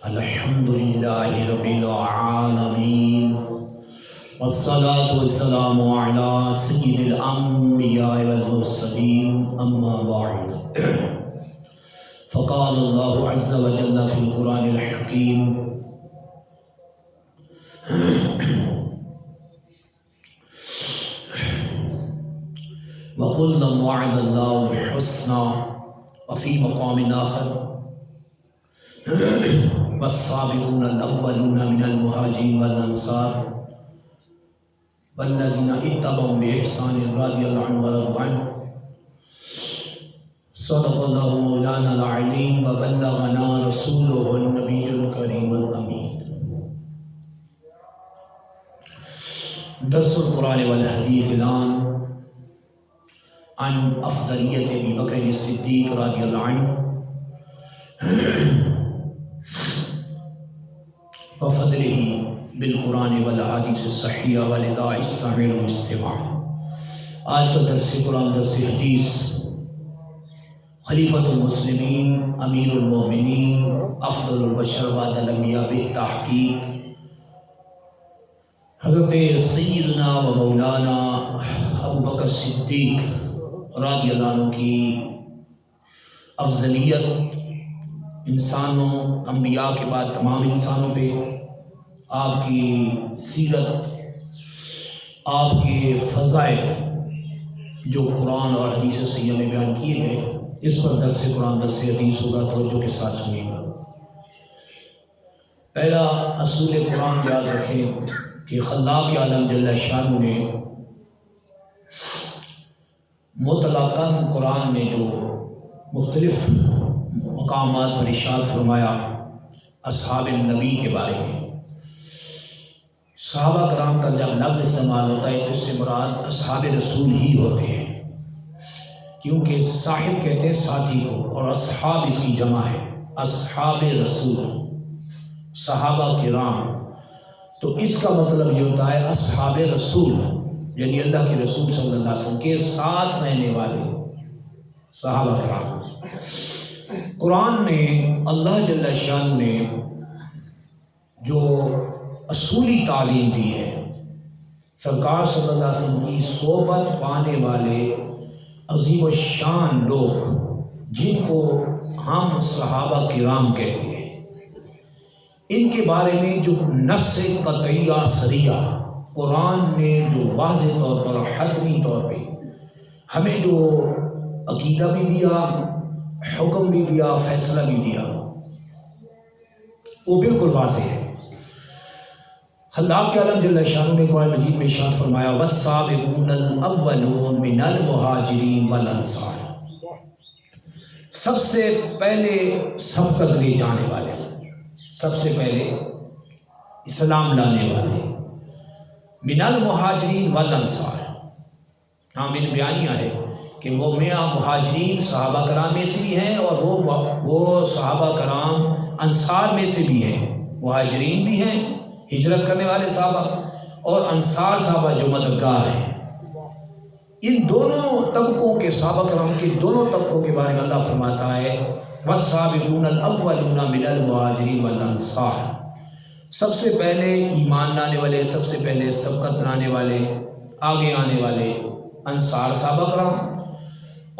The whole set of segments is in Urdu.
الحمد لله رب العالمين والصلاة والسلام على سيد الأنبياء والمرسلين أما بعد فقال الله عز وجل في القرآن الحكيم وَقُلًّا وَعَدَ اللَّهُ الْحُسْنَى وَفِي مَقَامٍ آخَرٍ وَالسَّابِقُونَ الْأَوَّلُونَ مِنَ الْمُهَاجِرِينَ وَالْأَنصَارِ وَالَّذِينَ اتَّبَعُوهُم بِإِحْسَانٍ رَضِيَ اللَّهُ عَنْهُمْ وَرَضُوا عَنْهُ صدق الله مولانا العليم وبلغنا رسوله النبي الكريم الأمين. درس القرآن والحديث الآن عن أفضلية أبي بكر الصديق رضي الله عنه وفضله بالقرآن والحدیث الصحیحہ ولذا استمعوا استماعا. آج کا درس قرآن درس حدیث خلیفۃ المسلمین امیر المومنین افضل البشر بعد الانبیاء بالتحقیق حضرت سیدنا و مولانا ابو بکر صدیق رضی اللہ عنہ کی افضلیت انسانوں انبیاء کے بعد تمام انسانوں پہ، آپ کی سیرت، آپ کے فضائل جو قرآن اور حدیث صحیحہ میں بیان کیے گئے، اس پر درس قرآن درس حدیث ہوگا، توجہ کے ساتھ سنیے گا. پہلا اصول قرآن یاد رکھیں کہ خلاق عالم جل شانہ نے مطلقاً قرآن میں جو مختلف مقامات پر ارشاد فرمایا اصحاب النبی کے بارے میں. صحابہ کرام کا جب لفظ استعمال ہوتا ہے تو اس سے مراد اصحاب رسول ہی ہوتے ہیں، کیونکہ صاحب کہتے ہیں ساتھی کو، اور اصحاب اس کی جمع ہے، اصحاب رسول صحابہ کرام. تو اس کا مطلب یہ ہوتا ہے اصحاب رسول، یعنی اللہ کے رسول صلی اللہ علیہ وسلم کے ساتھ رہنے والے صحابہ کرام. قرآن میں اللہ جل شانہ نے جو اصولی تعلیم دی ہے، سرکار صلی اللہ علیہ وسلم کی صحبت پانے والے عظیم الشان لوگ جن کو ہم صحابہ کرام کہتے ہیں، ان کے بارے میں جو نص قطعیہ صریحہ قرآن نے جو واضح طور پر حتمی طور پہ ہمیں جو عقیدہ بھی دیا، حکم بھی دیا، فیصلہ بھی دیا، وہ بالکل واضح ہے. خلاق عالم جل شانہ نے قرآن مجید میں ارشاد فرمایا والسابقون الاولون من المہاجرین والانصار. سب سے پہلے سبقت لے جانے والے، سب سے پہلے اسلام لانے والے، من المہاجرین والانصار. ہاں میں نے بیانیہ ہے کہ وہ مہاجرین صحابہ کرام میں سے بھی ہیں اور وہ صحابہ کرام انصار میں سے بھی ہیں. مہاجرین بھی ہیں ہجرت کرنے والے صحابہ، اور انصار صحابہ جو مددگار ہیں. ان دونوں طبقوں کے صحابہ کرام کے دونوں طبقوں کے بارے میں اللہ فرماتا ہے والسابقون الاولون من المہاجرین والانصار. سب سے پہلے ایمان لانے والے، سب سے پہلے سبقت لانے والے، آگے آنے والے انصار صحابہ کرام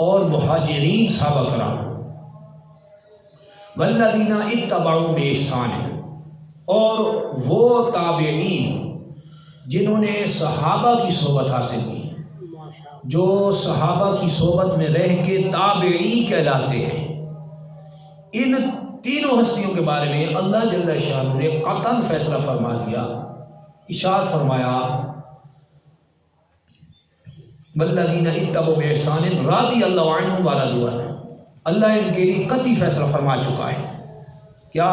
اور مہاجرین صحابہ کرام. والذین اتبعوا بإحسان، اور وہ تابعین جنہوں نے صحابہ کی صحبت حاصل کی، جو صحابہ کی صحبت میں رہ کے تابعی کہلاتے ہیں. ان تینوں ہستیوں کے بارے میں اللہ جل شانہ نے قطعاً فیصلہ فرما دیا. ارشاد فرمایا والذین اتبعوا بإحسان رضی اللہ عنہم ورضوا عنہ. اللہ ان کے لیے قطعی فیصلہ فرما چکا ہے. کیا؟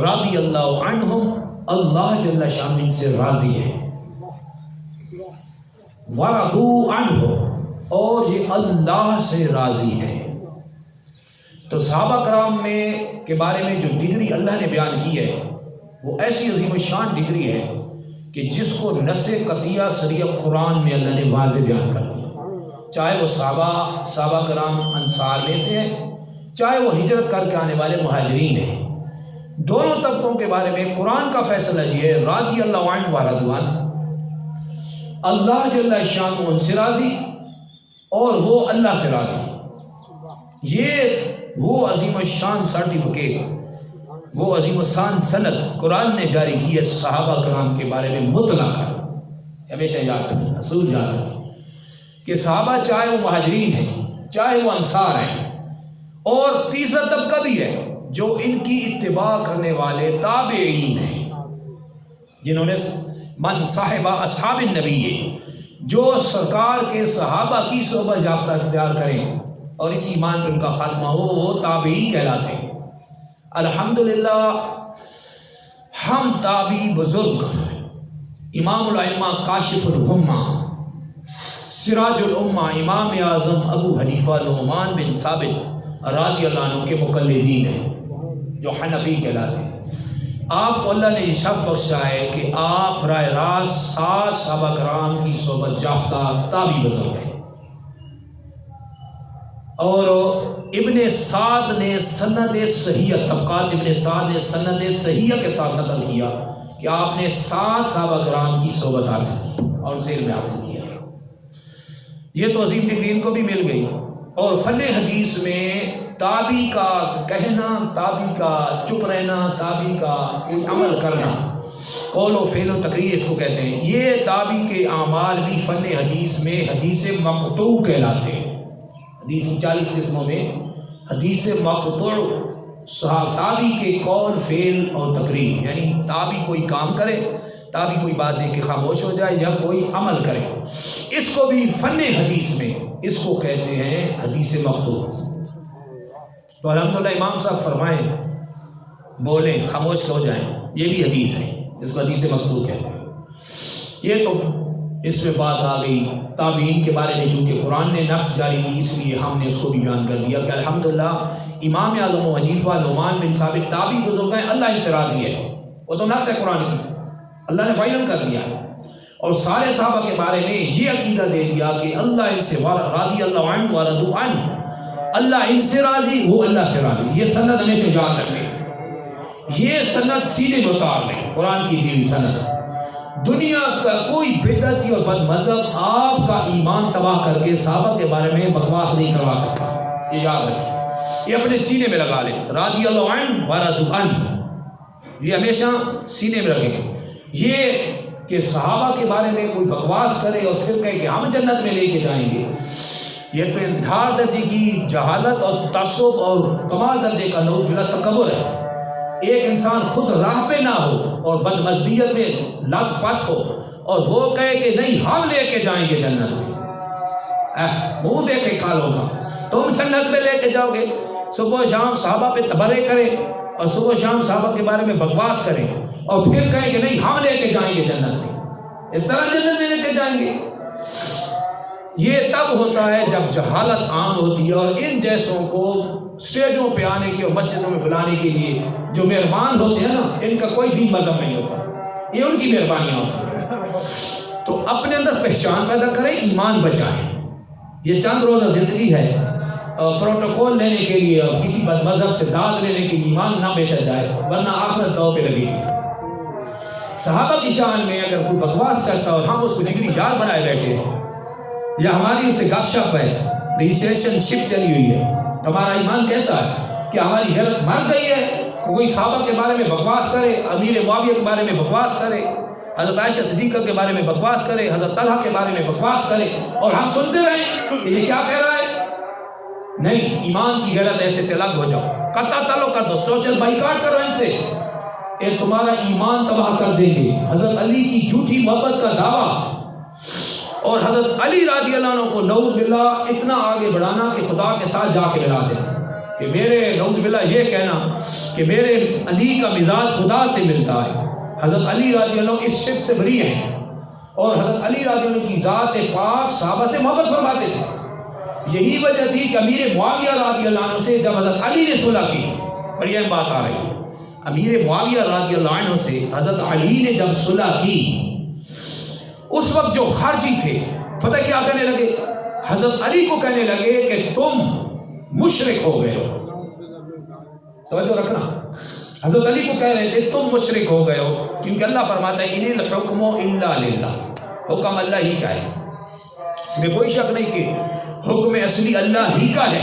رضی اللہ عنہم، اللہ جل شانہ ان سے راضی ہے. ورضوا عنہ، اور یہ اللہ سے راضی ہے. تو صحابہ کرام کے بارے میں جو ڈگری اللہ نے بیان کی ہے وہ ایسی عظیم الشان ڈگری ہے کہ جس کو نص قطعیہ صریح قرآن میں اللہ نے واضح بیان کر دیا. چاہے وہ صحابہ کرام انصار میں سے ہیں، چاہے وہ ہجرت کر کے آنے والے مہاجرین ہیں. دونوں طبقوں کے بارے میں قرآن کا فیصلہ یہ ہے، رضی اللہ عنہ و رضوا عنہ، اللہ جل شانہ ان سے راضی اور وہ اللہ سے راضی۔ یہ وہ عظیم الشان سرٹیفکیٹ، وہ عظیم الشان سند قرآن نے جاری کی ہے صحابہ کرام کے بارے میں مطلق ہے۔ ہمیشہ یاد رکھیں، اصول یاد رکھیں کہ صحابہ چاہے وہ مہاجرین ہیں، چاہے وہ انصار ہیں، اور تیسرا طبقہ بھی ہے جو ان کی اتباع کرنے والے تابعین ہیں، جنہوں نے من صاحبہ اصحاب النبی، جو سرکار کے صحابہ کی صحبت یافتہ اختیار کریں اور اس ایمان پہ ان کا خاتمہ ہو، وہ تابعی کہلاتے ہیں۔ الحمدللہ ہم تابعی بزرگ امام الائمہ کاشف الغمہ سراج الامہ امام اعظم ابو حنیفہ نعمان بن ثابت رضی اللہ عنہ کے مقلدین ہیں، جو حنفی کہلاتے ہیں۔ آپ کو اللہ نے یہ شرف بخشا ہے کہ آپ براہ راست 7 صحابہ کرام کی صحبت یافتہ تابعی بزرگ ہیں، اور ابن سعد نے سند صحیح، طبقات ابن سعد نے سند صحیح کے ساتھ نقل کیا کہ آپ نے 7 صحابہ کرام کی صحبت حاصل کی اور ان سے علم حاصل کیا۔ یہ تو عظیم ڈگری ان کو بھی مل گئی۔ اور فن حدیث میں تابعی کا کہنا، تابعی کا چپ رہنا، تابعی کا عمل کرنا، قول و فعل و تقریر اس کو کہتے ہیں، یہ تابعی کے اعمال بھی فن حدیث میں حدیث مقطوع کہلاتے ہیں۔ حدیث کی 40 قسموں میں حدیث مقطوع تابعی کے قول، فعل اور تقریر، یعنی تابعی کوئی کام کرے، تابعی کوئی بات دے کے خاموش ہو جائے یا کوئی عمل کرے، اس کو بھی فن حدیث میں اس کو کہتے ہیں حدیث مقطوع۔ تو الحمدللہ امام صاحب فرمائیں، بولیں، خاموش ہو جائیں، یہ بھی حدیث ہے، اس کو حدیث مقطوع کہتے ہیں۔ یہ تو اس میں بات آ گئی تابعین کے بارے میں، چونکہ قرآن نے نص جاری کی اس لیے ہم نے اس کو بھی بیان کر دیا کہ الحمدللہ امام اعظم و حنیفہ نعمان بن ثابت تابعی بزرگ ہیں، اللہ ان سے راضی ہے، وہ تو نص ہے قرآن کی، اللہ نے فائنل کر دیا۔ اور سارے صحابہ کے بارے میں یہ عقیدہ دے دیا کہ اللہ ان سے رضی اللہ عنہ و رضوا عنہ، اللہ ان سے راضی، وہ اللہ سے راضی۔ یہ سند ہمیشہ یاد رکھیں، یہ سند سیدھے متار لیں، قرآن کی دی ہوئی سند۔ دنیا کا کوئی بدعتی اور بد مذہب آپ کا ایمان تباہ کر کے صحابہ کے بارے میں بکواس نہیں کروا سکتا، یہ یاد رکھیں، یہ اپنے سینے میں لگا لیں، رضی اللہ عنہ و رضوا عنہ، یہ ہمیشہ سینے میں رکھیں۔ یہ کہ صحابہ کے بارے میں کوئی بکواس کرے اور پھر کہے کہ ہم جنت میں لے کے جائیں گے، یہ تو انتہا درجے کی جہالت اور تعصب اور کمال درجے کا نعوذ باللہ تکبر ہے۔ ایک انسان خود راہ پہ نہ ہو اور بد مذہبیت میں لت پت ہو اور وہ کہے کہ نہیں ہم لے کے جائیں گے جنت میں، منہ دیکھے کالوں کا، تم جنت میں لے کے جاؤ گے، صبح و شام صحابہ پہ تبرے کرے اور صبح و شام صحابہ کے بارے میں بکواس کریں اور پھر کہیں کہ نہیں ہم لے کے جائیں گے جنت میں، اس طرح جنت میں لے کے جائیں گے۔ یہ تب ہوتا ہے جب جہالت عام ہوتی ہے، اور ان جیسوں کو سٹیجوں پہ آنے کے اور مسجدوں میں بلانے کے لیے جو مہربان ہوتے ہیں نا، ان کا کوئی دین مذہب نہیں ہوتا، یہ ان کی مہربانیاں ہوتی ہیں۔ تو اپنے اندر پہچان پیدا کریں، ایمان بچائیں۔ یہ چند روزہ زندگی ہے، پروٹوکول لینے کے لیے اور کسی بد مذہب سے داد لینے کے لیے ایمان نہ بیچا جائے، ورنہ آخرت داؤ پہ لگے گی۔ صحابہ کی شان میں اگر کوئی بکواس کرتا اور ہم اس کو جگری یار بنائے بیٹھے ہیں، یا ہماری اس سے گپ شپ ہے، ریلیشن شپ چلی ہوئی ہے، تو ہمارا ایمان کیسا ہے کہ ہماری غیرت مر گئی ہے؟ کوئی صحابہ کے بارے میں بکواس کرے، امیر معاویہ کے بارے میں بکواس کرے، حضرت عائشہ صدیقہ کے بارے میں بکواس کرے، حضرت طلحہ کے بارے میں بکواس کرے، اور ہم سنتے رہیں کہ یہ کیا کہہ رہا ہے؟ نہیں، ایمان کی غیرت ایسے سے الگ ہو جاؤ، قطع تعلق کر دو، سوشل بائیکاٹ کرو ان سے، یہ تمہارا ایمان تباہ کر دیں گے۔ حضرت علی کی جھوٹی محبت کا دعویٰ اور حضرت علی رضی اللہ عنہ کو نعوذ باللہ اتنا آگے بڑھانا کہ خدا کے ساتھ جا کے ملا دینا، کہ میرے نعوذ باللہ یہ کہنا کہ میرے علی کا مزاج خدا سے ملتا ہے۔ حضرت علی رضی اللہ عنہ اس شرک سے بری ہیں، اور حضرت علی رضی اللہ عنہ کی ذات پاک صحابہ سے محبت فرماتے تھے۔ یہی وجہ تھی کہ امیر معاویہ رضی اللہ عنہ سے جب حضرت علی نے صلح کی، اور یہ بات آ رہی ہے، امیر معاویہ رضی اللہ عنہ سے حضرت علی نے جب صلح کی، اس وقت جو خارجی تھے پتہ کیا کہنے لگے؟ حضرت علی کو کہنے لگے کہ تم مشرک ہو گئے ہو۔ توجہ رکھنا، حضرت علی کو کہہ رہے تھے تم مشرک ہو گئے ہو، کیونکہ اللہ فرماتا ہے ان الحکم الا للہ، حکم اللہ ہی کا ہے، اس میں کوئی شک نہیں کہ حکم اصلی اللہ ہی کا ہے،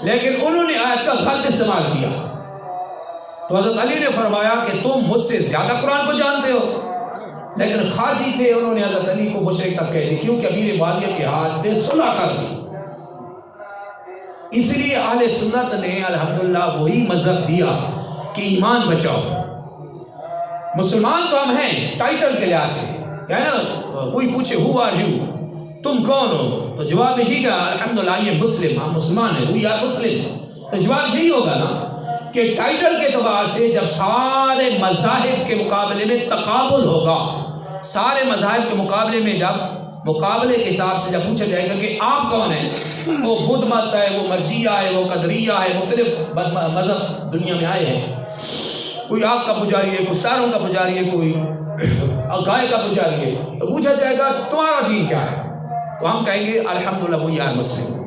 لیکن انہوں نے آیت کا غلط استعمال کیا۔ تو حضرت علی نے فرمایا کہ تم مجھ سے زیادہ قرآن کو جانتے ہو، لیکن خارجی تھے، انہوں نے حضرت علی کو مشرک تک کہہ دی، کیونکہ امیر معاویہ کے ہاتھ پہ صلح کر دی۔ اس لیے اہل سنت نے الحمدللہ وہی مذہب دیا کہ ایمان بچاؤ۔ مسلمان تو ہم ہیں ٹائٹل کے لحاظ سے، کیا ہے نا، کوئی پوچھے ہو آر یو، تم کون ہو، تو جواب یہی کہ الحمدللہ یہ مسلم، ہم مسلمان ہیں، وی آر مسلم، تو جواب یہی ہوگا نا کہ ٹائٹل کے اعتبار سے جب سارے مذاہب کے مقابلے میں تقابل ہوگا، سارے مذاہب کے مقابلے میں جب مقابلے کے حساب سے جب پوچھا جائے گا کہ آپ کون ہیں، وہ بدھ مت ہے، وہ مرجیہ ہے، وہ قدریہ ہے، مختلف مذہب دنیا میں آئے ہیں، کوئی آگ کا پجاری ہے، کوئی ستاروں کا پجاری ہے، کوئی گائے کا پجاری ہے، تو پوچھا جائے گا تمہارا دین کیا ہے، تو ہم کہیں گے الحمدللہ وی آر مسلم،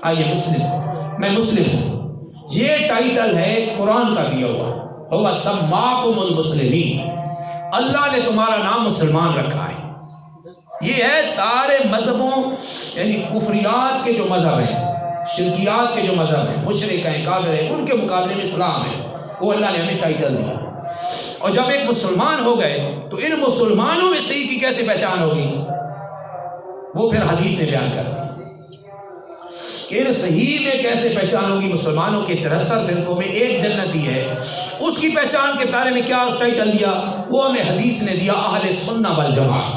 آئیے مسلم، میں مسلم ہوں۔ یہ ٹائٹل ہے قرآن کا دیا ہوا، هو سماکم المسلمین، اللہ نے تمہارا نام مسلمان رکھا ہے۔ یہ ہے سارے مذہبوں، یعنی کفریات کے جو مذہب ہیں، شرکیات کے جو مذہب ہیں، مشرک ہیں، کافر ہیں، ان کے مقابلے میں اسلام ہے، وہ اللہ نے ہمیں ٹائٹل دیا۔ اور جب ایک مسلمان ہو گئے تو ان مسلمانوں میں صحیح کی کیسے پہچان ہوگی، وہ پھر حدیث نے بیان کر دی کہ ان صحیح میں کیسے پہچان ہوگی۔ مسلمانوں کے 73 فرقوں میں ایک جنتی ہے، اس کی پہچان کے بارے میں کیا ٹائٹل دیا، وہ ہمیں حدیث نے دیا اہل سنہ والجماعہ۔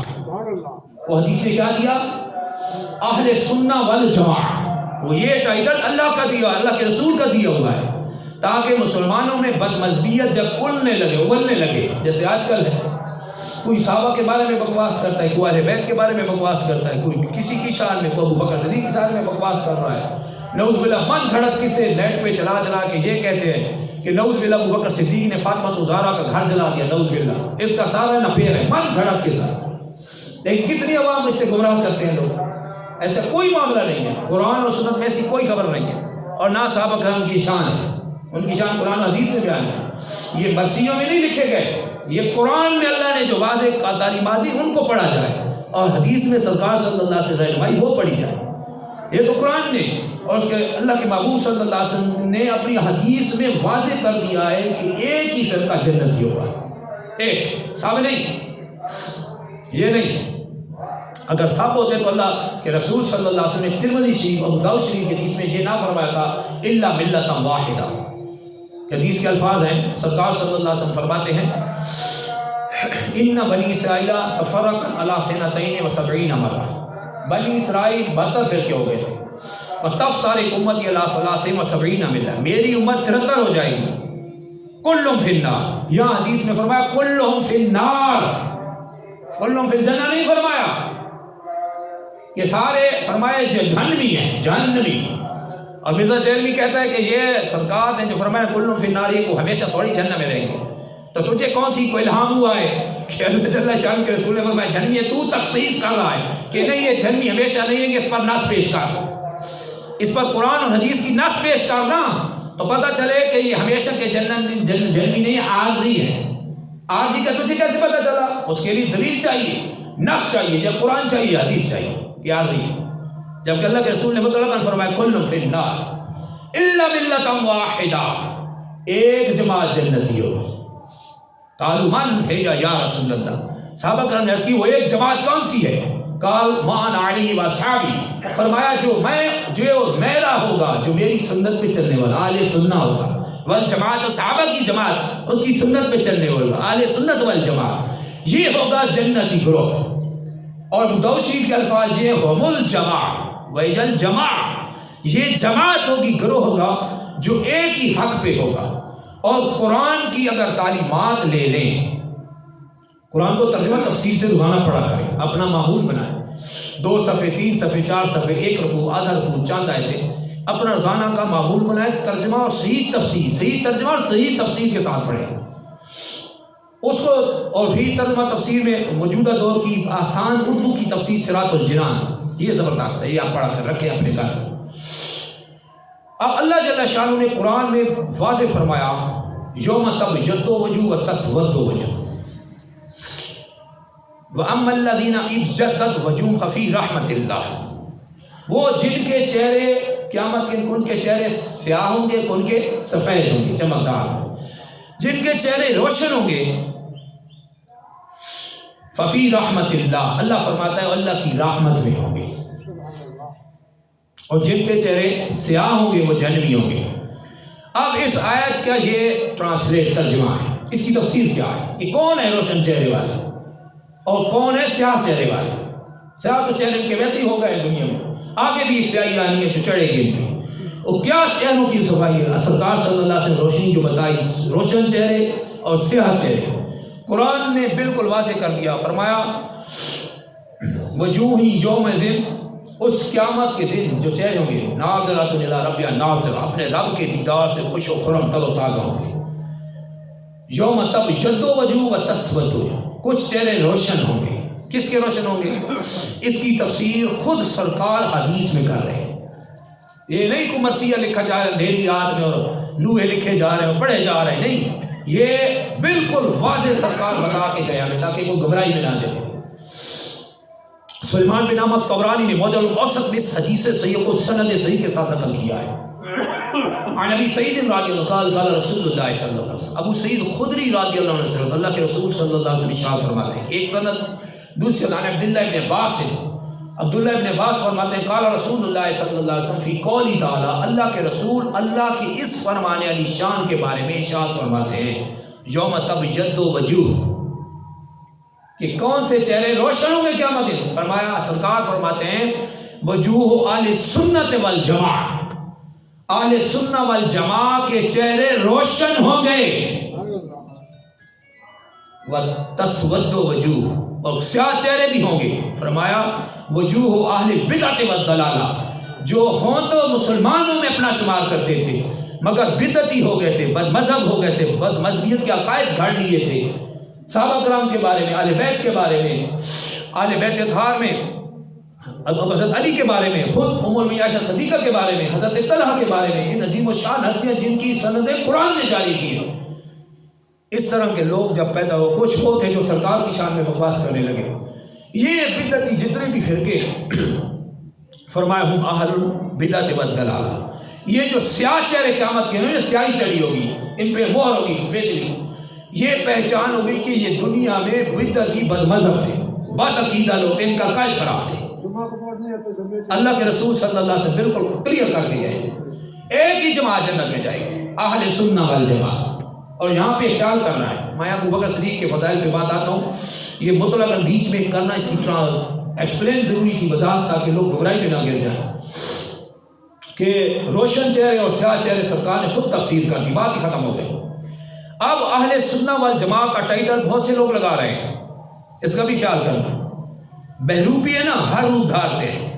وہ حدیث نے کیا دیا، اہل سنہ والجماعہ، وہ یہ ٹائٹل اللہ کا دیا، اللہ کے رسول کا دیا ہوا ہے، تاکہ مسلمانوں میں بد مذہبیت جب اگلنے لگے، جیسے آج کل ہے، کوئی صحابہ کے بارے میں بکواس کرتا ہے، کوئی اہل بیت کے بارے میں بکواس کرتا ہے، کوئی کسی کی شان میں، کوئی ابو بکر صدیق کی شان میں بکواس کر رہا ہے، نعوذ باللہ من گھڑت کسے نیٹ پہ چلا کے یہ کہتے ہیں کہ نعوذ باللہ ابو بکر صدیق نے فاطمہ زہرا کا گھر جلا دیا، نعوذ باللہ، اس کا سارا نپیر ہے، من گھڑت کے ساتھ۔ لیکن کتنی عوام اس سے گمراہ کرتے ہیں لوگ، ایسا کوئی معاملہ نہیں ہے، قرآن اور سنت میں ایسی کوئی خبر نہیں ہے، اور نہ صحابہ کرام کی شان ہے، ان کی شان قرآن و حدیث میں بیان ہے، یہ مرثیوں میں نہیں لکھے گئے، یہ قرآن میں اللہ نے جو واضح تعلیمات دی ان کو پڑھا جائے، اور حدیث میں سرکار صلی اللہ علیہ وسلم سے رہنمائی وہ پڑھی جائے۔ یہ تو قرآن نے اور اس کے اللہ کے محبوب صلی اللہ علیہ وسلم نے اپنی حدیث میں واضح کر دیا ہے کہ ایک ہی فرقہ جنتی ہوگا، ایک، سب نہیں، یہ نہیں۔ اگر سب ہوتے تو اللہ کے رسول صلی اللہ علیہ وسلم نے ترمذی شریف ابو داؤد شریف کے حدیث میں یہ نہ فرمایا تھا الا ملۃ واحدہ۔ حدیث کے الفاظ ہیں، سرکار صلی اللہ علیہ وسلم فرماتے ہیں ان بنی اسرائیل تفرقت علی سنتین و سبعین مرہ، بنی اسرائیل 72 فرقے ہو گئے تھے، وتفترق امتی علی ثلاث و سبعین ملہ، میری امت 73 ہو جائے گی، کلہم فی النار، یہاں حدیث میں فرمایا کلہم فی النار، کلہم فی الجنہ نہیں فرمایا، یہ سارے فرمایا جہنمی ہیں، جہنمی۔ اور مرزا چہلوی کہتا ہے کہ یہ سرکار نے جو فرمایا کلن فی النار، کو ہمیشہ تھوڑی جہنم میں رہیں گے، تو تجھے کون سی کوئی الہام ہوا ہے کہ اللہ جل شان کے رسول نے فرمایا جہنمی ہے، تو تخصیص کر رہا ہے کہ نہیں یہ جہنمی ہمیشہ نہیں رہیں گے، اس پر نص پیش کر، اس پر قرآن اور حدیث کی نص پیش کرنا، تو پتہ چلے کہ یہ ہمیشہ کے جہنمی نہیں، عارضی ہے۔ عارضی کا تجھے کیسے پتہ چلا؟ اس کے لیے دلیل چاہیے، نص چاہیے، یا قرآن چاہیے، حدیث چاہیے کہ عارضی ہے، جبکہ اللہ کے رسول نے مطلقاً فرمایا کل فی النار الا ملۃ واحدہ، ایک جماعت جنتی ہو۔ قالوا من ہے یا رسول اللہ، صحابہ کرام نے عرض کی وہ ایک جماعت کون سی ہے؟ قال ما انا علیہ واصحابی، فرمایا جو میرا ہوگا، جو میری سنت پہ چلنے والا، اہل سنہ ہوگا، والجماعت، صحابہ کی جماعت اس کی سنت پہ چلنے والا، اہل سنت والجماعت، یہ ہوگا جنتی گروہ۔ اور ابو داؤد شریف کے الفاظ یہ ہم الجماع وَإِذَا الْجَمَاعَ، یہ جماعت ہوگی، گروہ ہوگا جو ایک ہی حق پہ ہوگا۔ اور قرآن کی اگر تعلیمات لے لیں، قرآن کو ترجمہ تفسیر سے روزانہ پڑھا کریں، اپنا معمول بنائیں، 2 صفحے 3 صفحے 4 صفحے، 1 رکوع، آدھا رکوع، چاند آیتیں، اپنا روزانہ کا معمول بنائیں، ترجمہ اور صحیح تفسیر، صحیح ترجمہ اور صحیح تفسیر کے ساتھ پڑھیں اس کو۔ اور پھر ترجمہ تفسیر میں موجودہ دور کی آسان اردو کی تفسیر صراط الجنان، یہ زبردست ہے، یہ آپ پڑھا کر رکھیں اپنے گھر۔ اب اللہ جل شانہ نے قرآن میں واضح فرمایا یوم تبیض وجوہ وتسود وجوہ وَأَمَّا الَّذِينَ ابْيَضَّتْ وُجُوهُهُمْ فَفِي رَحْمَةِ اللَّهِ، وہ جن کے چہرے قیامت کے ان کے چہرے سیاہ ہوں گے، ان کے سفید ہوں گے، چمکدار ہوں گے، جن کے چہرے روشن ہوں گے فَفِي رَحْمَةِ اللَّهِ، اللہ فرماتا ہے اللہ کی رحمت میں ہوں گے، اور جن کے چہرے سیاہ ہوں گے وہ جہنمی ہوں گے۔ اب اس آیت کا یہ ٹرانسلیٹ ترجمہ ہے، اس کی تفسیر کیا ہے؟ یہ کون ہے روشن چہرے والے اور کون ہے سیاہ چہرے والے؟ سیاہ تو چہرے ان کے ویسے ہی ہو گئے دنیا میں، آگے بھی سیاہی آنی ہے جو چڑھے گی ان پہ، اور کیا چہروں کی صفائی ہے؟ سرکار صلی اللہ علیہ وسلم روشنی جو بتائی، روشن چہرے اور سیاہ چہرے، قرآن نے بالکل واضح کر دیا، فرمایا وجوہ یومئذ، اس قیامت کے دن جو چہرے ہوں گے ناظرۃ الی ربہا ناظرہ، اپنے رب کے دیدار سے خوش و خرم تر و تازہ ہوں گے۔ یوم تبیض وجوہ وتسود وجوہ، کچھ چہرے روشن ہوں گے، کس کے روشن ہوں گے؟ اس کی تفسیر خود سرکار حدیث میں کر رہے ہیں، یہ نہیں کوئی مرثیہ لکھا جا رہا ہے اندھیری رات میں اور لوہے لکھے جا رہے ہیں اور پڑھے جا رہے ہیں، نہیں، یہ بالکل واضح سرکار بتا کے گیا ہے تاکہ کوئی گھبرائی میں نہ جائے۔ سلیمان بن احمد طبرانی نے معجم الاوسط میں اس حدیث صحیح کو سند صحیح کے ساتھ نقل کیا ہے۔ عن ابی سعید رضی اللہ قال قال رسول اللہ صلی اللہ علیہ وسلم، ابو سعید خدری رضی اللہ عنہ سے اللہ کے رسول صلی اللہ علیہ وسلم ارشاد فرماتے ہیں، ایک سند دوسری عن عبداللہ ابن عباس سے، عبداللہ ابن عباس فرماتے ہیں قال رسول اللہ صلی اللہ علیہ وسلم فی قولی تعالی، اللہ کے رسول اللہ کی اس فرمانے علی شان کے بارے میں ارشاد فرماتے ہیں یوم تبیض وجوہ، کہ کون سے چہرے روشن ہوں گے قیامت دن؟ فرمایا سرکار فرماتے ہیں وجوہ اہل سنت والجماعہ، اہل سنہ والجماعہ کے چہرے روشن ہوں گے، وتسود وجوہ، اور سیاہ چہرے بھی ہوں گے۔ فرمایا وجوہ اہل بدعت والضلالہ، جو ہوں تو مسلمانوں میں اپنا شمار کرتے تھے مگر بدعتی ہو گئے تھے، بد مذہب ہو گئے تھے، بد مذہبیت کے عقائد گھڑ لیے تھے، صحابہ کرام کے بارے میں، اہل بیت کے بارے میں، اہل بیت اطہار میں، حضرت علی کے بارے میں، خود ام المؤمنین عائشہ صدیقہ کے بارے میں، حضرت طلحہ کے بارے میں، ان عظیم الشان ہستیاں جن کی سندیں قرآن نے جاری کی ہیں، اس طرح کے لوگ جب پیدا ہو، کچھ وہ تھے جو سرکار کی شان میں بکواس کرنے لگے، یہ بدعتی جتنے بھی فرقے ہیں، فرمایا ہم اہل البدعۃ والضلالہ، یہ جو سیاہ چہرے قیامت کے ہیں، سیاہی چڑھی ہوگی، ان پہ مہر ہوگی، اسپیشلی یہ پہچان ہو گئی کہ یہ دنیا میں بدعتی بد مذہب تھے، بد عقیدہ لوگ تھے، ان کا عقائد خراب تھے۔ اللہ کے رسول صلی اللہ علیہ وسلم بالکل کلیئر کر کے گئے، ایک ہی جماعت جنت میں جائے گی، اہل سنہ والجماعت۔ اور یہاں پہ خیال کرنا ہے، میں ابو بکر صدیق کے فضائل پہ بات آتا ہوں، یہ مطلقاً بیچ میں کرنا اس کی ایکسپلین ضروری تھی، وضاحت، تاکہ لوگ گھبرائی میں نہ گر جائیں کہ روشن چہرے اور سیاہ چہرے سرکار نے خود تفسیر کر دی، بات ہی ختم ہو گئی۔ اب اہل سنہ والجماعت کا ٹائٹل بہت سے لوگ لگا رہے ہیں، اس کا بھی خیال کرنا۔ بہروپی ہے نا، ہر روپ دھارتے ہیں،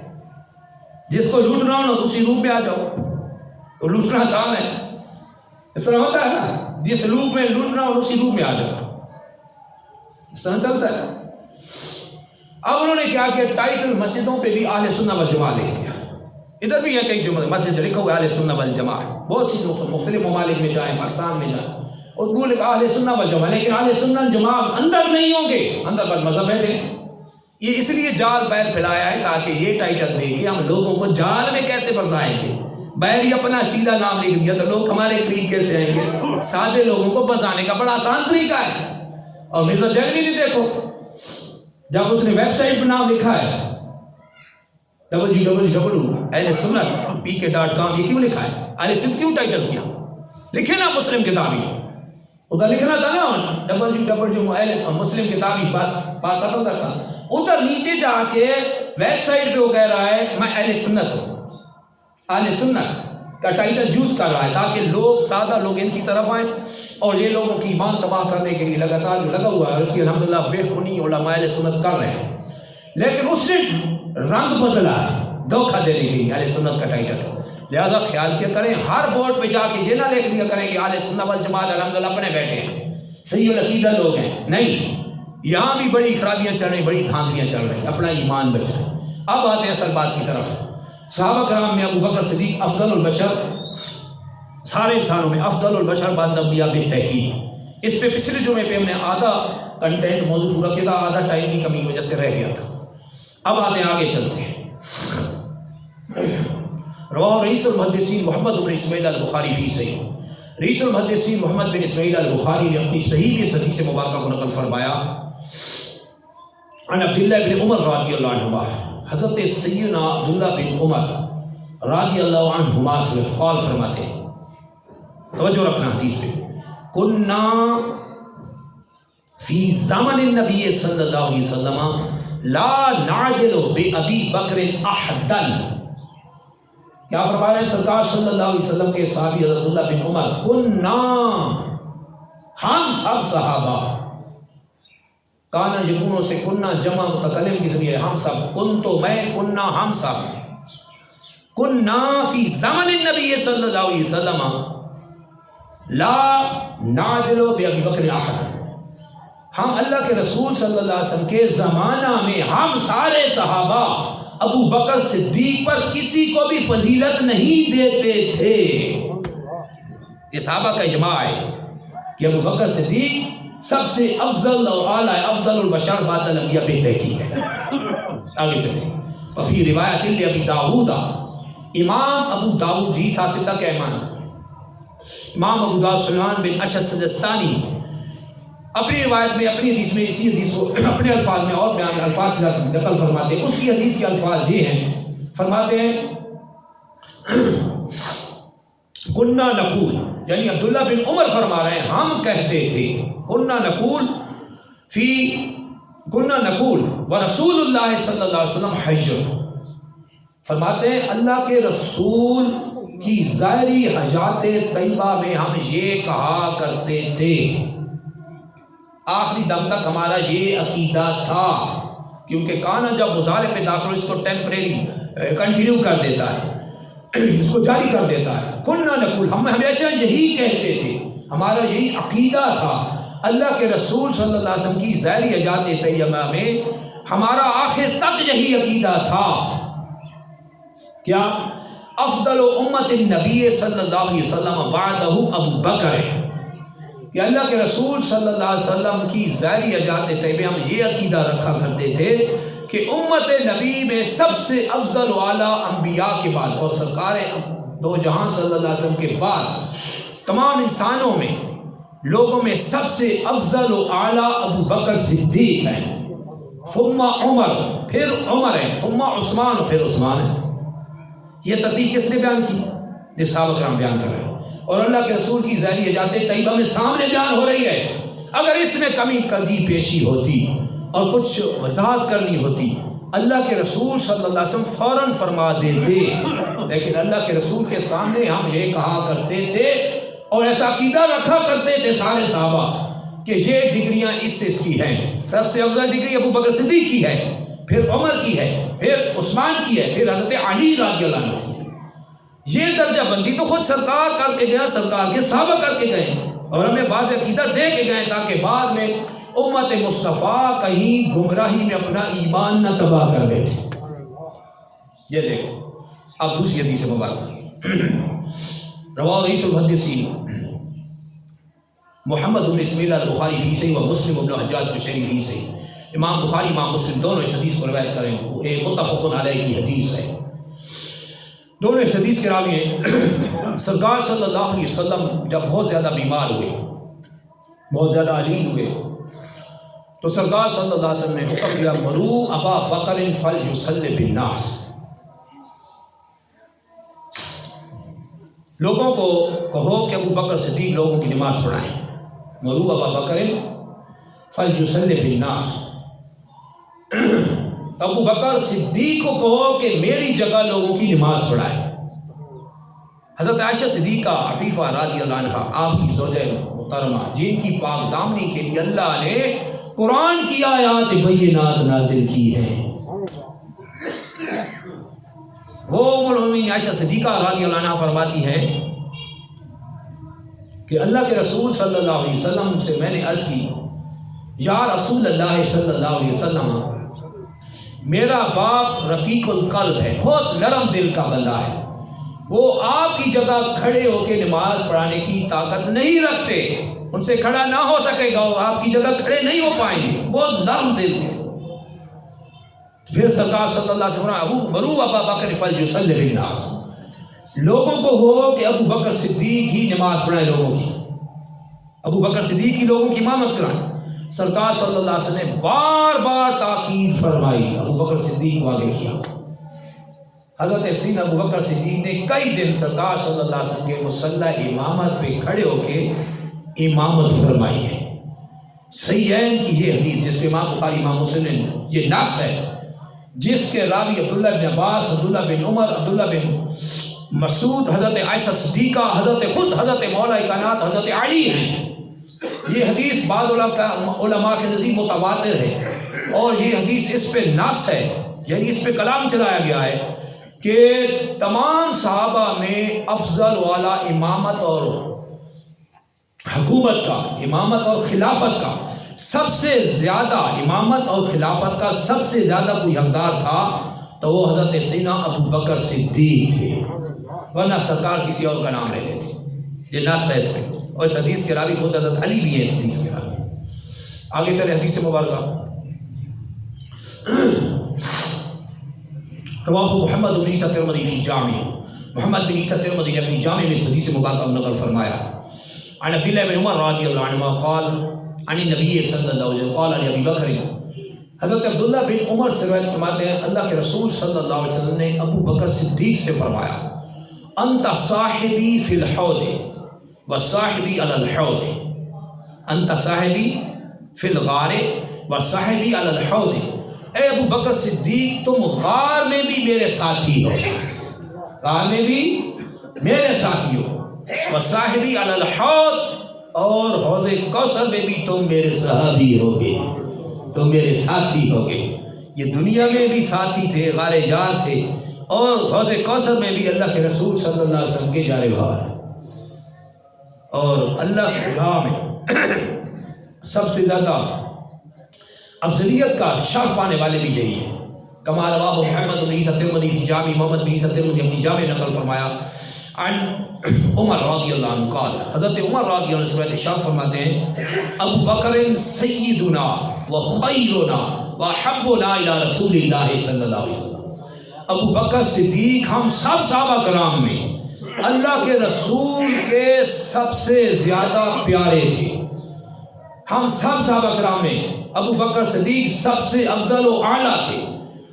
جس کو لوٹنا ہو نا دوسری روپ میں آ جاؤ، تو لوٹنا آسان ہے، اس طرح ہوتا ہے نا، جس روپ میں لوٹنا ہو اسی روپ میں آ جاؤ، اس طرح چلتا ہے۔ اب انہوں نے کیا کیا، ٹائٹل مسجدوں پہ بھی اہل سنہ والجماعت لکھ دیا، ادھر بھی ہے کئی جملے مسجد لکھا ہوا اہل سنہ والجماعت، بہت سی مختلف ممالک میں جائیں، پاکستان میں جائیں، اردو لکھا اہل سنہ والجماعت، لیکن اہل سنہ والجماعت اندر نہیں ہوں گے، اندر بد مذہب بیٹھے۔ یہ اس لیے جال بیر پھیلایا ہے تاکہ یہ ٹائٹل دے کے ہم لوگوں کو جال میں کیسے پھنسائیں گے، بیر ہی اپنا سیدھا نام لکھ دیا تو لوگ ہمارے قریب کیسے آئیں گے، سادے لوگوں کو پھنسانے کا بڑا آسان طریقہ ہے۔ اور مرزا جہلوی نے دیکھو، جب اس نے ویب سائٹ پہ نام لکھا ہے www.ahlsunnat.pk.com، یہ کیوں لکھا ہے؟ اہل سنت کیوں ٹائٹل کیا؟ لکھے نا مسلم کتابی، ادھر لکھنا تھا نا مسلم کتابی، بات ختم کرتا۔ ادھر نیچے جا کے ویب سائٹ پہ وہ کہہ رہا ہے میں اہل سنت ہوں، اہل سنت کا ٹائٹل یوز کر رہا ہے تاکہ لوگ، سادہ لوگ ان کی طرف آئیں، اور یہ لوگوں کی ایمان تباہ کرنے کے لیے لگاتار جو لگا ہوا ہے، اس کی الحمدللہ بے خونی علماء اہل سنت کر رہے ہیں، لیکن اس نے رنگ بدلا ہے دھوکہ دینے کے لیے، اہل سنت کا ٹائٹل۔ لہذا خیال کیا کریں، ہر بورڈ پہ جا کے یہ نہ لکھ دیا کریں کہ اہل سنت والجماعت الحمدللہ اپنے بیٹھے ہیں، صحیح العقیدہ لوگ ہیں، نہیں، یہاں بھی بڑی خرابیاں چل رہی، بڑی دھاندلیاں چل رہی، اپنا ایمان بچائیں۔ اب آتے ہیں اصل بات کی طرف۔ صحابہ کرام میں ابو بکر صدیق افضل البشر سارے انسانوں میں افضل البشر بعد الانبیاء بالتحقیق. اس پہ پچھلے جمعے پہ ہم نے آدھا کنٹینٹ موضوع پورا کیا تھا، آدھا ٹائم کی کمی کی وجہ سے رہ گیا تھا. اب آتے ہیں آگے چلتے ہیں. رواہ رئیس المحدثین محمد بن اسماعیل البخاری فی صحیح. رئیس المحدثین محمد بن اسماعیل البخاری نے اپنی صحیح میں حدیث مبارکہ کو نقل فرمایا عن عبداللہ بن عمر رضی اللہ عنہما، حضرت سیدنا عبداللہ بن عمر رضی اللہ عنہما سے قال فرماتے ہیں، توجہ رکھنا حدیث پہ، کننا فی زمن النبی صلی اللہ علیہ وسلم لا نعدل بأبی بکر احدا. کیا فرما رہے ہیں سرکار صلی اللہ علیہ وسلم کے صحابی حضرت عبداللہ بن عمر، کننا ہم سب صحابہ، کانا یکونوں سے کننا جمع متکلم کے ذریعے ہم سب، کن تو میں، کننا ہم سب، کننا فی زمن النبی صلی اللہ علیہ وسلم لا نعدل بأبی بکر احدا، ہم اللہ کے رسول صلی اللہ علیہ وسلم کے زمانہ میں ہم سارے صحابہ ابو بکر صدیق پر کسی کو بھی فضیلت نہیں دیتے تھے. یہ صحابہ کا اجماع ہے کہ ابو بکر صدیق سب سے افضل اور اعلیٰ افضل البشر بعد الانبیاء بالتحقیق ہے. آگے چلیں. وفی روایت ابی داؤد، امام ابو داؤد جی ساستہ کے امام ابو داؤد سلیمان بن اشعث سجستانی اپنی روایت میں اپنی حدیث میں اسی حدیث کو اپنے الفاظ میں اور بیان الفاظ سے نقل فرماتے ہیں. اس کی حدیث کے الفاظ یہ ہیں، فرماتے ہیں کننا نقول، یعنی عبداللہ بن عمر فرما رہے ہیں ہم کہتے تھے، کننا نقول ورسول اللہ صلی اللہ علیہ وسلم حج، فرماتے ہیں اللہ کے رسول کی ظاہری حاجات طیبہ میں ہم یہ کہا کرتے تھے. آخری دم تک ہمارا یہ عقیدہ تھا، کیونکہ کانا جب مظاہرے پہ داخل ہو اس کو ٹیمپریری کنٹینیو کر دیتا ہے، اس کو جاری کر دیتا ہے. کننا نقول، ہم ہمیشہ یہی کہتے تھے، ہمارا یہی عقیدہ تھا اللہ کے رسول صلی اللہ علیہ وسلم کی ظاہری حاجات طیبہ میں ہمارا آخر تک یہی عقیدہ تھا. کیا؟ افضل امت النبی صلی اللہ علیہ وسلم بعدہ ابو بکر ہے، کہ اللہ کے رسول صلی اللہ علیہ وسلم کی ظاہری حاجات طیبہ ہم یہ عقیدہ رکھا کرتے تھے کہ امت نبی میں سب سے افضل و اعلیٰ انبیاء کے بعد اور سرکار دو جہاں صلی اللہ علیہ وسلم کے بعد تمام انسانوں میں لوگوں میں سب سے افضل و اعلیٰ ابو بکر صدیق ہیں، ثم عمر، پھر عمر ہے، ثم عثمان، پھر عثمان ہے. یہ ترتیب کس نے بیان کی؟ یہ صحابہ کرام بیان کر رہے ہیں، اور اللہ کے رسول کی ظاہری حاجات طیبہ میں سامنے بیان ہو رہی ہے. اگر اس میں کمی قدی پیشی ہوتی اور کچھ وضاحت کرنی ہوتی، اللہ کے رسول صلی اللہ علیہ وسلم فوراً فرما دیتے، لیکن اللہ کے رسول کے سامنے ہم یہ کہا کرتے تھے اور ایسا عقیدہ رکھا کرتے تھے سارے صحابہ کہ یہ ڈگریاں اس کی ہیں. سب سے افضل ڈگری ابو بکر صدیق کی ہے، پھر عمر کی ہے، پھر عثمان کی ہے، پھر حضرت علی رضی اللہ عنہ کی ہے. یہ درجہ بندی تو خود سرکار کر کے گیا، سرکار کے صحابہ کر کے گئے اور ہمیں بعض عقیدہ دے کے گئے تاکہ بعد میں امت مصطفیٰ کہیں گمراہی میں اپنا ایمان نہ تباہ کر بیٹھے. یہ دیکھیں اب دوسری حدیث مبارکہ، رواہ رئیس المحدثین محمد بن اسماعیل البخاری فی صحیح و مسلم بن حجاج قشیری فی صحیح. امام بخاری امام مسلم دونوں اس حدیث کو روایت کریں، یہ متفق علیہ کی حدیث ہے. دونوں اس حدیث کے راوی ہیں. سرکار صلی اللہ علیہ وسلم جب بہت زیادہ بیمار ہوئے، بہت زیادہ علید ہوئے، تو سرکار صلی اللہ علیہ وسلم نے حکم دیا مرو ابا بکر فلیصلی بالناس، لوگوں کو کہو کہ ابو بکر صدیق لوگوں کی نماز پڑھائیں. مرو ابا بکر فلیصلی بالناس، ابو بکر صدیق کو کہو کہ میری جگہ لوگوں کی نماز پڑھائے. حضرت عائشہ صدیقہ عفیفہ رضی اللہ عنہا، آپ کی زوجہ محترمہ جن کی پاک دامنی کے لیے اللہ نے قرآن کی آیات بینات نازل کی ہیں، وہ ام المؤمنین عائشہ صدیقہ رضی اللہ عنہا فرماتی ہیں کہ اللہ کے رسول صلی اللہ علیہ وسلم سے میں نے عرض کی، یا رسول اللہ صلی اللہ علیہ وسلم، میرا باپ رقیق القلب ہے، بہت نرم دل کا بندہ ہے، وہ آپ کی جگہ کھڑے ہو کے نماز پڑھانے کی طاقت نہیں رکھتے، ان سے کھڑا نہ ہو سکے گا، وہ آپ کی جگہ کھڑے نہیں ہو پائیں گے، بہت نرم دل سے۔ پھر سرکار صلی اللہ علیہ وسلم ابو مرو ابا بکر فلیصلی بالناس، لوگوں کو ہو کہ ابو بکر صدیق ہی نماز پڑھائیں، لوگوں کی ابو بکر صدیق ہی لوگوں کی امامت کرائیں۔ سرکار صلی اللہ علیہ وسلم نے بار بار تاکید فرمائی، ابو بکر صدیق کو آگے کیا۔ حضرت سیدنا ابو بکر صدیق نے کئی دن سرکار صلی اللہ علیہ وسلم کے مصلی امامت پہ کھڑے ہو کے امامت فرمائی ہے۔ صحیحین کی یہ حدیث جس پہ امام بخاری امام مسلم نے یہ نص ہے، جس کے راوی عبداللہ بن عباس، عبداللہ بن عمر، عبداللہ بن مسعود، حضرت عائشہ صدیقہ، حضرت مولا کائنات حضرت علی ہیں۔ یہ حدیث بعض علماء کے نزدیک متواتر ہے، اور یہ حدیث اس پہ نص ہے، یعنی اس پہ کلام چلایا گیا ہے کہ تمام صحابہ میں افضل والا امامت اور حکومت کا، امامت اور خلافت کا سب سے زیادہ، امامت اور خلافت کا سب سے زیادہ کوئی حقدار تھا تو وہ حضرت سیدنا ابو بکر صدیق تھے، ورنہ سرکار کسی اور کا نام لے لیتے۔ یہ نص ہے اس پہ، اور اس حدیث کے راوی خود حضرت علی بھی ہے اس حدیث کے راوی۔ آگے چلے حدیث مبارکہ۔ رواہ محمد بن عیسیٰ ترمذی فی جامع، محمد بن عیسیٰ ترمذی نے اپنی جامع میں اس حدیث مبارکہ نقل فرمایا۔ عن عبداللہ بن عمر رضی اللہ عنہما قال عن النبی صلی اللہ علیہ وسلم قال علی ابی بکر، حضرت عبداللہ بن عمر سے روایت فرماتے ہیں اللہ کے رسول صلی اللہ علیہ وسلم نے ابو بکر صدیق سے فرمایا، انت صاحبی فی الحوض وصاحبی علی الحوض، انت صاحبی فی الغار وصاحبی علی الحوض، اے ابو بکر صدیق تم غار میں بھی میرے ساتھی ہو، غار میں بھی میرے ساتھی ہو، وصاحبی علی الحوض، اور حوض کوثر میں بھی تم میرے صحابی ہوگے، تم میرے ساتھی ہوگے۔ یہ دنیا میں بھی ساتھی تھے، غار جار تھے، اور حوض کوثر میں بھی اللہ کے رسول صلی اللہ علیہ وسلم کے جار بہار، اور اللہ کی راہ میں سب سے زیادہ افضلیت کا شرف پانے والے بھی یہی ہیں۔ کما رواہ محمد بن عیسیٰ ترمذی فی جامع، محمد بن عیسیٰ ترمذی اپنی جامع نقل فرمایا عن عمر رضی اللہ عنہ قال، حضرت عمر رضی اللہ عنہ ارشاد فرماتے ہیں ابو بکر سیدنا و خیرنا و احبنا الی رسول اللہ صلی اللہ علیہ وسلم، ابو بکر صدیق ہم سب صحابہ کرام میں اللہ کے رسول کے سب سے زیادہ پیارے تھے۔ ہم سب صحابہ کرام میں ابو بکر صدیق سب سے افضل و اعلیٰ تھے۔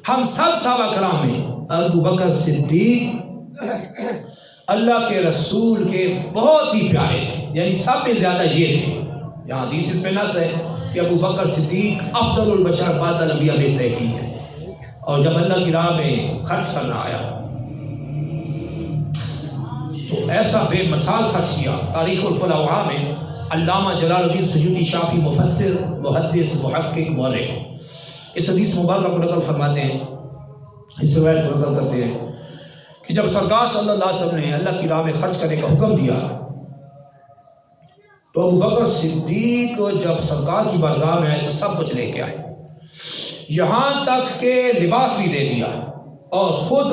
ہم سب صحابہ کرام میں ابو بکر صدیق اللہ کے رسول کے بہت ہی پیارے تھے، یعنی سب میں زیادہ یہ تھے۔ یہاں حدیث اس میں نص ہے کہ ابو بکر صدیق افضل البشر بعد الانبیاء بے تحقیق ہے، اور جب اللہ کی راہ میں خرچ کرنا آیا تو ایسا بے مثال خرچ کیا۔ تاریخ الفلاح میں علامہ جلال الدین سیوطی شافی مفسر، محدث، محقق، مورخ اس حدیث مبارکہ کو نقل فرماتے ہیں، اس روایت کو نقل کرتے ہیں کہ جب سرکار صلی اللہ علیہ وسلم نے اللہ کی راہ میں خرچ کرنے کا حکم دیا تو ابو بکر صدیق جب سرکار کی بارگاہ میں آئے تو سب کچھ لے کے آئے، یہاں تک کہ لباس بھی دے دیا، اور خود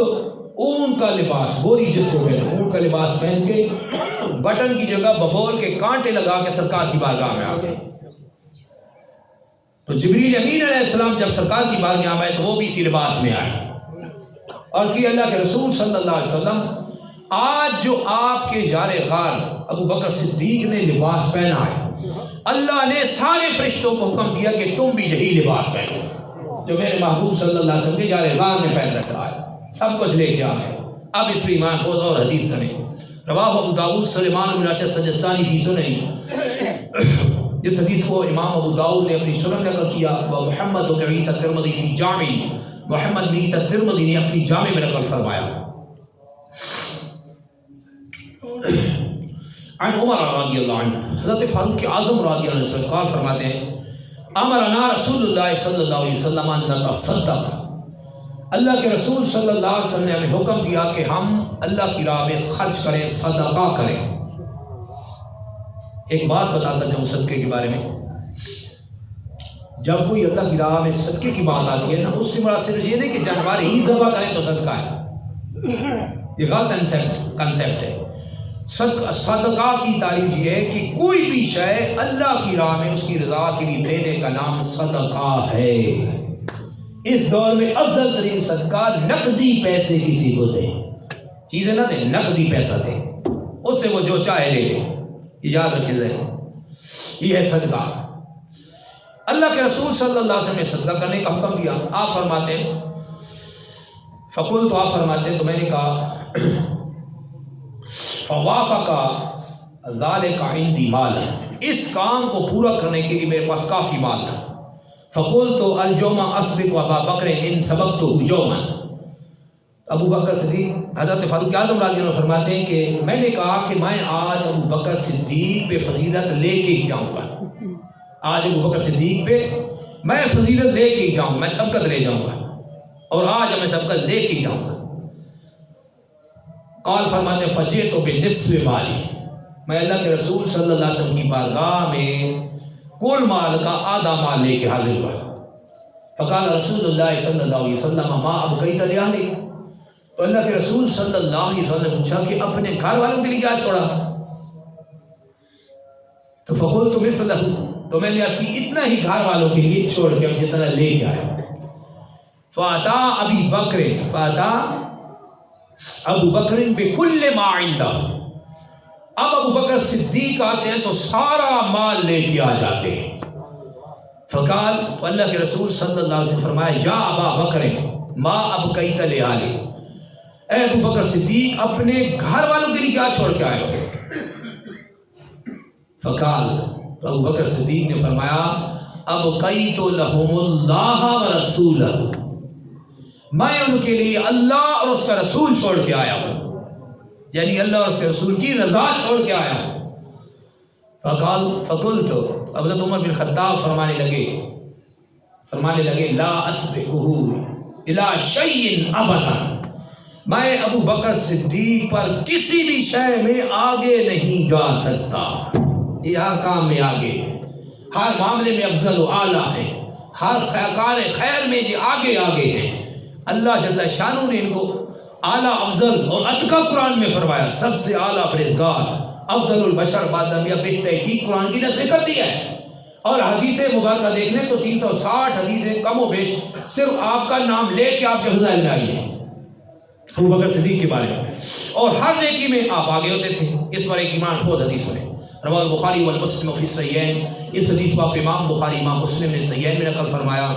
اون کا لباس، بوری جس کو کہتے ہیں، اون کا لباس پہن کے بٹن کی جگہ ببول کے کانٹے لگا کے سرکار کی بارگاہ میں آ گئے۔ تو جبریل امین علیہ السلام جب سرکار کی بارگاہ میں آئے تو وہ بھی اسی لباس میں آئے، اور اس کی اللہ کے رسول صلی اللہ علیہ وسلم آج جو آپ کے جار غار ابو بکر صدیق نے لباس پہنا ہے، اللہ نے سارے فرشتوں کو حکم دیا کہ تم بھی یہی لباس پہنو جو میرے محبوب صلی اللہ علیہ وسلم کے جار غار نے پہن رکھا ہے۔ سب کچھ لے کے آ گئے۔ اب اس پہ ایمان فوز اور حدیث سنیں۔ رواہ ابو داؤد سلیمان بن اشعث سجستانی فی سنن، اس حدیث کو امام ابو داؤد نے اپنی سنن نقل کیا، و محمد بن عیسیٰ ترمذی فی جامع، محمد بن عیسیٰ ترمذی نے اپنی جامع میں نقل فرمایا۔ عن عمر رضی اللہ عنہ، حضرت فاروق اعظم رضی اللہ عنہ قال فرماتے ہیں امرنا رسول اللہ صلی اللہ علیہ وسلم ان نتصدق، اللہ کے رسول صلی اللہ علیہ وسلم نے ہمیں حکم دیا کہ ہم اللہ کی راہ میں خرچ کریں، صدقہ کریں۔ ایک بات بتاتا جاؤں صدقے کے بارے میں، جب کوئی اللہ کی راہ میں صدقے کی بات آتی ہے نا، اس سے مراد صرف یہ نہیں کہ جانور ہی ذبح کریں تو صدقہ ہے، یہ غلط کنسیپٹ۔ کنسیپٹ ہے۔ صدقہ کی تعریف یہ ہے کہ کوئی بھی شے اللہ کی راہ میں اس کی رضا کے لیے دینے کا نام صدقہ ہے۔ اس دور میں افضل ترین صدقہ نقدی پیسے کسی کو دے، چیزیں نہ دیں، نقدی پیسہ دے، اس سے وہ جو چاہے لے لے۔ یاد رکھے ذہن، یہ ہے صدقہ۔ اللہ کے رسول صلی اللہ علیہ وسلم نے صدقہ کرنے کا حکم دیا۔ آپ فرماتے ہیں فقل، تو آپ فرماتے ہیں تو میں نے کہا فوافق ذالک عندی مال، اس کام کو پورا کرنے کے لیے میرے پاس کافی مال تھا۔ فقل تو الجوم اسبق ابا بکر ان سبقت یوما، ابو بکر صدیق حضرت فاروق اعظم رضی اللہ عنہ فرماتے ہیں کہ میں نے کہا کہ میں آج ابو بکر صدیق پہ فضیلت لے کے ہی جاؤں گا، آج ابو بکر صدیق پہ میں فضیلت لے کے ہی جاؤں گا، میں سبقت لے جاؤں گا، اور آج میں سبقت لے کے ہی جاؤں گا۔ قال فرماتے فجئت بنصف مالی، میں اللہ کے رسول صلی اللہ علیہ وسلم کی بارگاہ میں کل مال کا آدھا مال لے کے حاضر ہوا۔ فقال رسول اللہ صلی اللہ علیہ وسلم ما ابقیت لأہلک، تو اللہ کے رسول صلی اللہ علیہ وسلم نے پوچھا کہ اپنے گھر والوں کے لیے کیا چھوڑا؟ تو فقلت مثلہ، تو میں نے عرض کی اتنا ہی گھر والوں کے لیے چھوڑ کے جتنا لے کے آیا۔ فاتا ابی بکر، فاتا ابو بکر بکل ما عندہ، اب ابو بکر صدیق آتے ہیں تو سارا مال لے کے آ جاتے ہیں۔ فقال، تو اللہ کے رسول صلی اللہ علیہ وسلم فرمایا یا ابا بکر ما ابقیت لأہلک، اے ابو بکر صدیق اپنے گھر والوں کے لیے کیا چھوڑ کے آئے ہو؟ فقال، تو ابو بکر صدیق نے فرمایا ابقیت لہم اللہ ورسولہ، میں ان کے لیے اللہ اور اس کا رسول چھوڑ کے آیا ہوں، یعنی اللہ اور اس کے رسول کی رضا چھوڑ کے آیا ہوں۔ فقلت، حضرت عمر بن خطاب فرمانے لگے لا اسبقہ الی شیء ابدا، میں ابو بکر صدیق پر کسی بھی شے میں آگے نہیں جا سکتا، یہ ہر کام میں آگے ہے، ہر معاملے میں افضل و اعلیٰ ہے، ہر کار خیر میں یہ آگے آگے ہیں۔ اللہ جل شانہ نے ان کو اعلیٰ افضل اور اتقا قرآن میں فرمایا، سب سے اعلیٰ پرہیزگار، افضل البشر بعد انبیاء، بے تحقیق قرآن کی نص کر دی ہے۔ اور حدیث مبارکہ دیکھ لیں تو 360 حدیثیں کم و بیش صرف آپ کا نام لے کے آپ کے فضائل میں آئی ہیں ابو بکر صدیق کے بارے میں، اور ہر نیکی میں آپ آگے ہوتے تھے۔ اس پر ایک ایمان فوز حدیث ہے، رواه البخاری والمسلم فی الصحیحین، اس حدیث کو امام بخاری امام مسلم نے صحیحین میں نقل فرمایا۔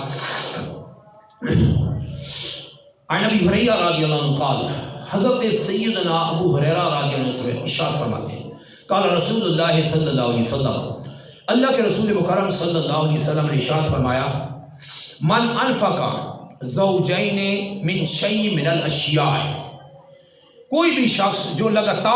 عن ابی ہریرہ رضی اللہ عنہ قال، حضرت سیدنا ابو ہریرہ رضی اللہ عنہ سے ارشاد فرماتے ہیں قال رسول اللہ صلی اللہ علیہ وسلم، اللہ کے رسول مکرم صلی اللہ علیہ وسلم نے ارشاد فرمایا من انفق زوجین من شیء من الاشیاء، کوئی بھی شخص جو لگاتار